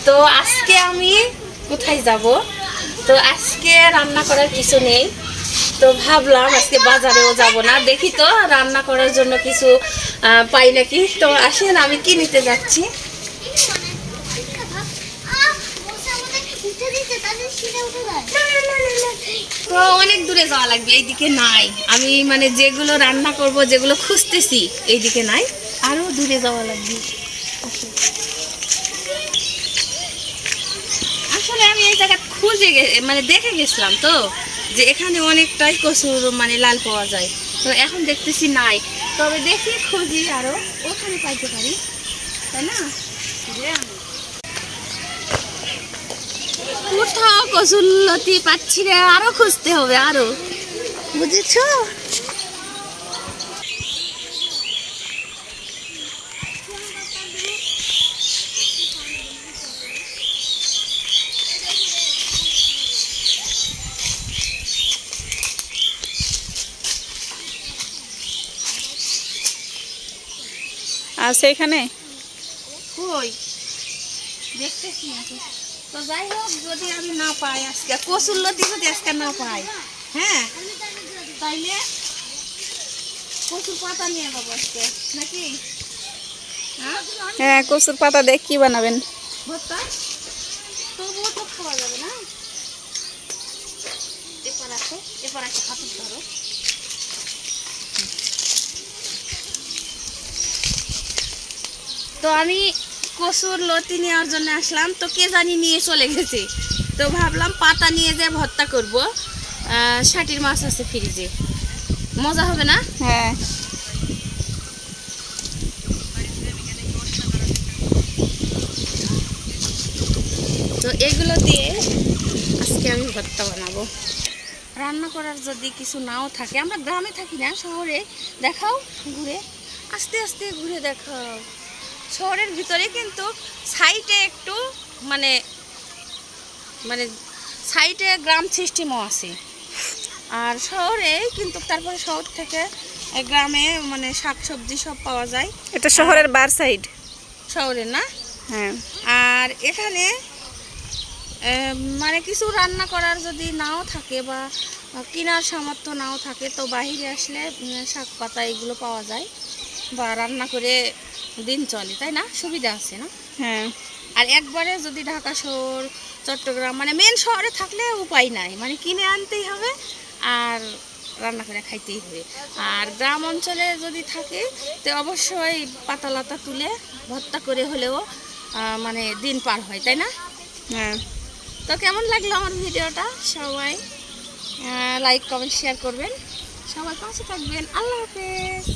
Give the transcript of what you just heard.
তো আজকে আমি কোথায় যাব? তো আজকে রান্না করার কিছু নেই, তো ভাবলাম আজকে বাজারেও যাব না, দেখি তো রান্না করার জন্য কিছু পাই নাকি। তো আসেন আমি কি নিতে যাচ্ছি। তো অনেক দূরে যাওয়া লাগবে, এইদিকে নাই। আমি মানে যেগুলো রান্না করব, যেগুলো খুঁজতেছি এইদিকে নাই, আরো দূরে যাওয়া লাগবে। আসলে আমি এই জায়গা খুঁজে মানে দেখে গেছিলাম তো, যে এখানে অনেকটাই কচুর মানে লাল পাওয়া যায়। তো এখন দেখতেছি নাই, তবে দেখি খুঁজি আরো ওখানে পাইতে পারি, তাই না? কোথাও কচুর লতি পাচ্ছি রে, আরো খুঁজতে হবে আরো, বুঝেছো? আছে এখানে কই দেখতেছি নাকি। তো যাই হোক, যদি আমি না পাই আজকে কচুর লতি, যদি আজকে না পাই, হ্যাঁ, তাইলে কচুর পাতা নিয়ে যাবো আজকে, নাকি? হ্যাঁ, কচুর পাতা দিয়ে কি বানাবেন? ভর্তা তবুও তো খাওয়া যাবে না। এরপর একটা হাতুর ধরো। তো আমি কচুর লতি নেওয়ার জন্য আসলাম, তো কে জানি নিয়ে চলে গেছে। তো ভাবলাম পাতা নিয়ে যে ভর্তা করবো। শাটির মাছ আছে ফ্রিজে, মজা হবে না? হ্যাঁ, তো এগুলো দিয়ে আজকে আমি ভর্তা বানাবো। রান্না করার যদি কিছু নাও থাকে, আমরা গ্রামে থাকি না, শহরে। দেখাও ঘুরে, আস্তে আস্তে ঘুরে দেখাও। শহরের ভিতরে কিন্তু সাইডে একটু মানে মানে সাইডে গ্রাম সিস্টেমও আছে। আর শহরে কিন্তু তারপরে শহর থেকে গ্রামে মানে শাকসবজি সব পাওয়া যায়। এটা শহরের বার সাইড। শহরে না? হ্যাঁ, আর এখানে মানে কিছু রান্না করার যদি নাও থাকে বা কেনার সামর্থ্য নাও থাকে, তো বাইরে আসলে শাক পাতা এগুলো পাওয়া যায়, বা রান্না করে দিন চলে, তাই না? সুবিধা আছে না? হ্যাঁ, আর একবারে যদি ঢাকা শহর, চট্টগ্রাম মানে মেন শহরে থাকলে উপায় নাই, মানে কিনে আনতেই হবে আর রান্না করে খাইতেই হবে। আর গ্রাম অঞ্চলে যদি থাকে, তো অবশ্যই পাতা লাতা তুলে ভর্তা করে হলেও মানে দিন পার হয়, তাই না? হ্যাঁ। তো কেমন লাগলো আমার ভিডিওটা? সবাই লাইক কমেন্ট শেয়ার করবেন, সবাই পাশে থাকবেন। আল্লাহ হাফেজ।